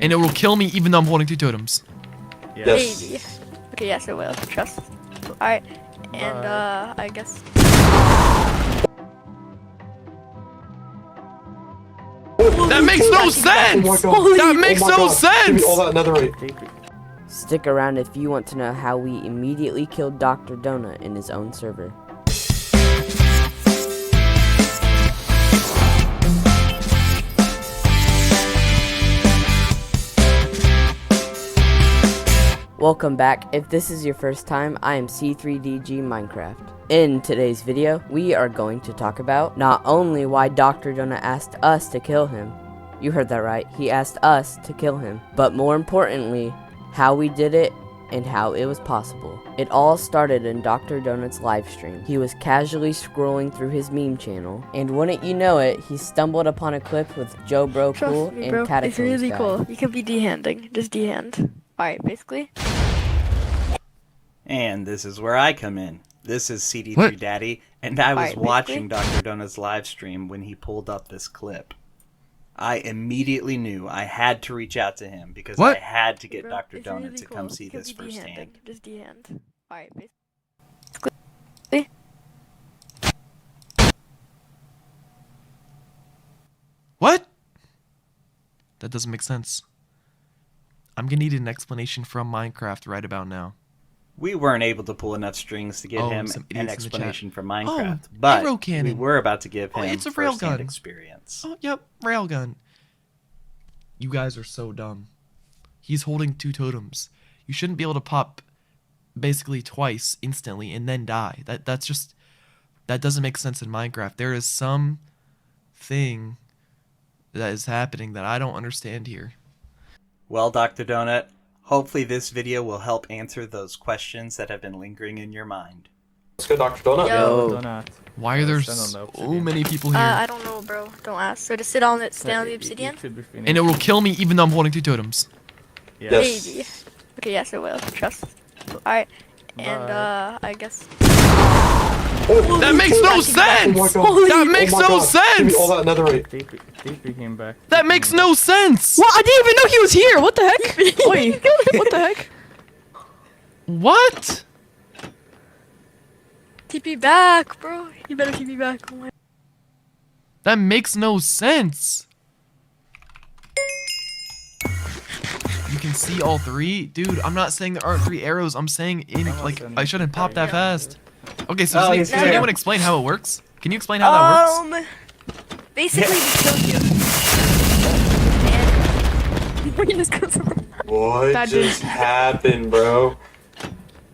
And it will kill me even though I'm holding 2 totems. Yes. Maybe. Okay, yes, it will. Trust. Alright. And, I guess. That makes no sense! That makes no sense! Give me all that netherite. Stick around if you want to know how we immediately killed Dr. Donut in his own server. Welcome back. If this is your first time, I am C3DG Minecraft. In today's video, we are going to talk about not only why Dr. Donut asked us to kill him, you heard that right, he asked us to kill him, but more importantly, how we did it and how it was possible. It all started in Dr. Donut's live stream. He was casually scrolling through his meme channel, and wouldn't you know it, he stumbled upon a clip with jobrocool Trust me, and bro. Totems. It's really cool. You can be D-handing. Just D-hand. Alright, basically. And this is where I come in. This is CD3 What? Daddy, and I was Alright, watching Dr. Donut's live stream when he pulled up this clip. I immediately knew I had to reach out to him because What? I had to get Bro, Dr. it's Donut really to cool. come see You can this be D-handing. firsthand. Just D-hand. Alright, basically. What? That doesn't make sense. I'm gonna need an explanation from Minecraft right about now. We weren't able to pull enough strings to give Oh, him some an idiots in the chat. explanation from Minecraft, Oh, but arrow cannon. we were about to give him Oh, it's a firsthand railgun. experience. Oh, yep, railgun. You guys are so dumb. He's holding 2 totems. You shouldn't be able to pop basically twice instantly and then die. That doesn't make sense in Minecraft. There is some thing that is happening that I don't understand here. Well, Dr. Donut, hopefully this video will help answer those questions that have been lingering in your mind. Let's go, Dr. Donut. Yo. Why are there so many people here? I don't know, bro. Don't ask. So just sit on it, stay on the obsidian? And it will kill me even though I'm holding 2 totems. Yes. Maybe. Okay, yes, it will. Trust. Alright. And, I guess. That makes no sense! That makes no Give me sense! all that netherite. That makes no sense! What? I didn't even know he was here. What the heck? Wait, what the heck? What? TP back, bro. You better TP back. Oh my. That makes no sense. You can see all 3? Dude, I'm not saying there aren't 3 arrows. I'm saying I shouldn't pop that fast. Okay, so does anyone explain how it works? Can you explain how that works? Basically, we killed you. And we just go What That just happened, bro?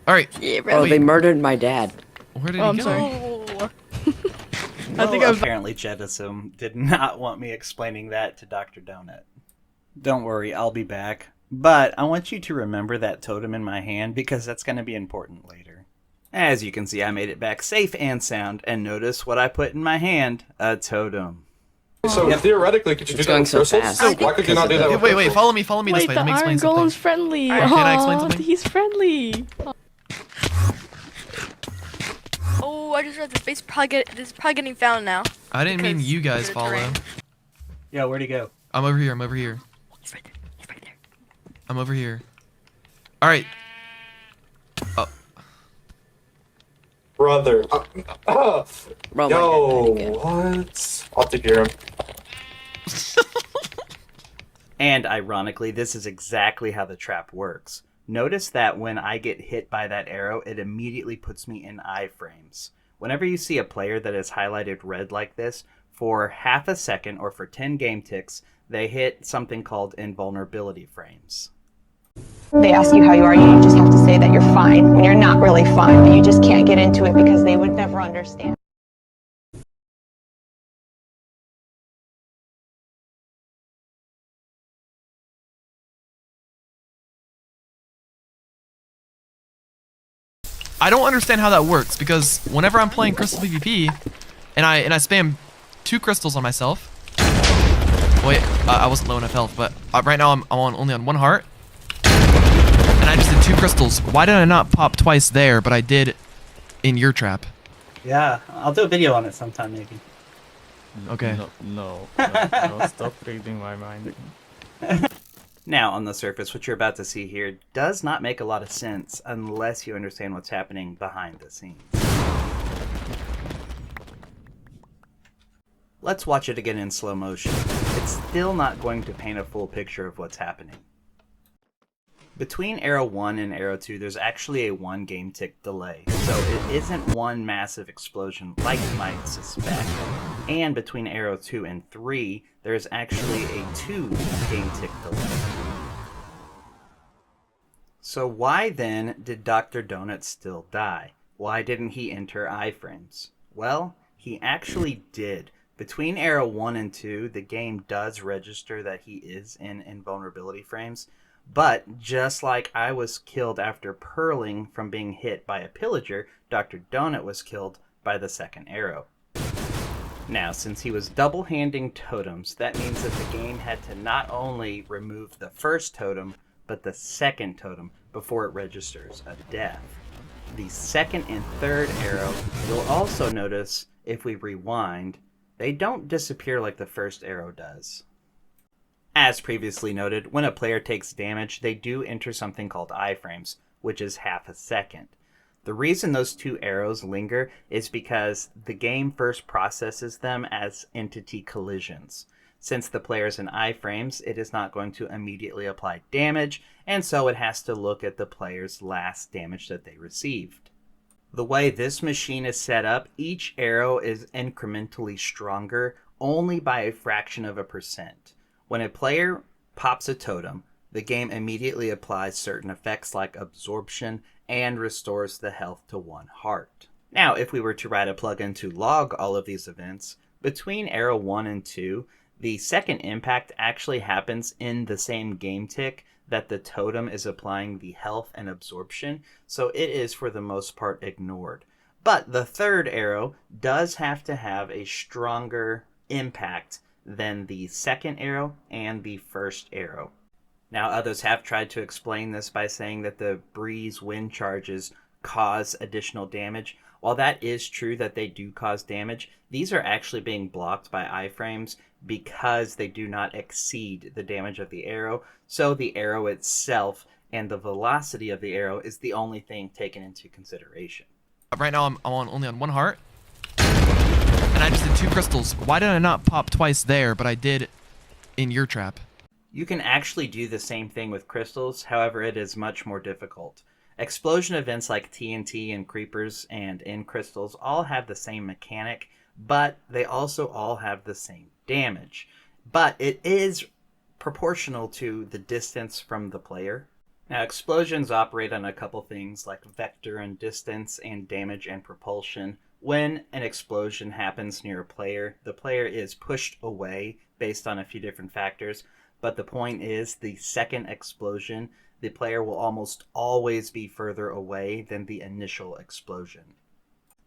Alright, yeah, bro. Oh, they murdered my dad. where did Oh, he I'm go? sorry. Oh. I think I was. Apparently Jetisum did not want me explaining that to Dr. Donut. Don't worry, I'll be back. But I want you to remember that totem in my hand because that's going to be important later. As you can see, I made it back safe and sound, and notice what I put in my hand, a totem. So theoretically, could you do It's that going with so crystals? fast. Why could you not do that with Wait, crystals? follow me this Wait, way. the Let me explain iron something. golem's friendly. Can I explain Aw, something? He's friendly. Oh, I just read this. This is probably getting found now. I didn't mean because you guys of the follow. terrain. Yo, where'd he go? I'm over here. He's right there. He's right there. I'm over here. Alright. Oh. Brother. Bro, my Yo, dad, what? I'll have to hear him. And ironically, this is exactly how the trap works. Notice that when I get hit by that arrow, it immediately puts me in iframes. Whenever you see a player that is highlighted red like this, for half a second or for 10 game ticks, they hit something called invulnerability frames. They ask you how you are, you just have to say that you're fine when you're not really fine, but you just can't get into it because they would never understand. I don't understand how that works because whenever I'm playing Crystal PvP and I spam 2 crystals on myself. Wait, I wasn't low enough health, but right now I'm only on 1 heart. And I just did 2 crystals. Why did I not pop twice there, but I did in your trap? Yeah, I'll do a video on it sometime maybe. Okay. No, stop reading my mind. Now, on the surface, what you're about to see here does not make a lot of sense unless you understand what's happening behind the scenes. Let's watch it again in slow motion. It's still not going to paint a full picture of what's happening. Between arrow 1 and arrow 2, there's actually a 1 game tick delay, so it isn't one massive explosion like you might suspect. And between arrow 2 and 3, there's actually a 2 game tick delay. So why then did Dr. Donut still die? Why didn't he enter iframes? Well, he actually did. Between arrow 1 and 2, the game does register that he is in invulnerability frames, but just like I was killed after purling from being hit by a pillager, Dr. Donut was killed by the second arrow. Now, since he was double-handing totems, that means that the game had to not only remove the first totem, but the second totem before it registers a death. The second and third arrow, you'll also notice if we rewind, they don't disappear like the first arrow does. As previously noted, when a player takes damage, they do enter something called iframes, which is half a second. The reason those 2 arrows linger is because the game first processes them as entity collisions. Since the player's in iframes, it is not going to immediately apply damage, and so it has to look at the player's last damage that they received. The way this machine is set up, each arrow is incrementally stronger only by a fraction of a percent. When a player pops a totem, the game immediately applies certain effects like absorption and restores the health to 1 heart. Now, if we were to write a plugin to log all of these events, between arrow 1 and 2, the second impact actually happens in the same game tick that the totem is applying the health and absorption, so it is for the most part ignored. But the third arrow does have to have a stronger impact than the second arrow and the first arrow. Now, others have tried to explain this by saying that the breeze wind charges cause additional damage. While that is true that they do cause damage, these are actually being blocked by iframes because they do not exceed the damage of the arrow, so the arrow itself and the velocity of the arrow is the only thing taken into consideration. Right now I'm only on 1 heart, and I just did 2 crystals. Why did I not pop twice there, but I did in your trap? You can actually do the same thing with crystals, however it is much more difficult. Explosion events like TNT and creepers and in crystals all have the same mechanic, but they also all have the same damage. But it is proportional to the distance from the player. Now, explosions operate on a couple things like vector and distance and damage and propulsion. When an explosion happens near a player, the player is pushed away based on a few different factors, but the point is the second explosion, the player will almost always be further away than the initial explosion.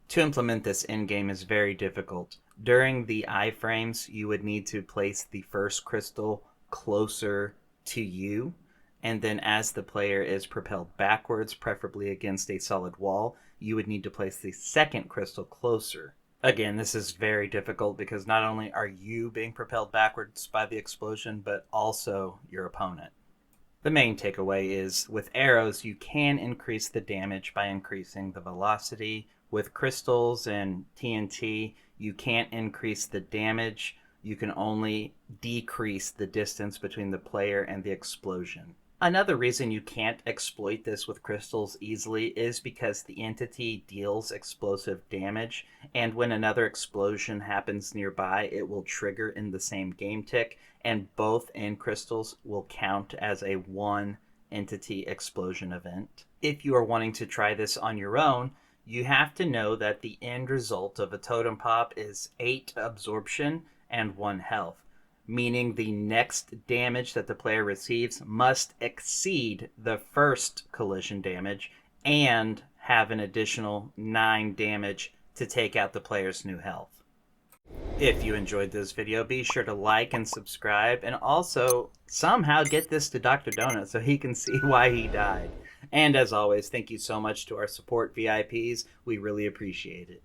To implement this in-game is very difficult. During the iframes, you would need to place the first crystal closer to you, and then as the player is propelled backwards, preferably against a solid wall, you would need to place the second crystal closer. Again, this is very difficult because not only are you being propelled backwards by the explosion, but also your opponent. The main takeaway is, with arrows, you can increase the damage by increasing the velocity. With crystals and TNT, you can't increase the damage. You can only decrease the distance between the player and the explosion. Another reason you can't exploit this with crystals easily is because the entity deals explosive damage, and when another explosion happens nearby, it will trigger in the same game tick, and both end crystals will count as a 1 entity explosion event. If you are wanting to try this on your own, you have to know that the end result of a totem pop is 8 absorption and 1 health, meaning the next damage that the player receives must exceed the first collision damage and have an additional 9 damage to take out the player's new health. If you enjoyed this video, be sure to like and subscribe, and also somehow get this to Dr. Donut so he can see why he died. And as always, thank you so much to our support VIPs. We really appreciate it.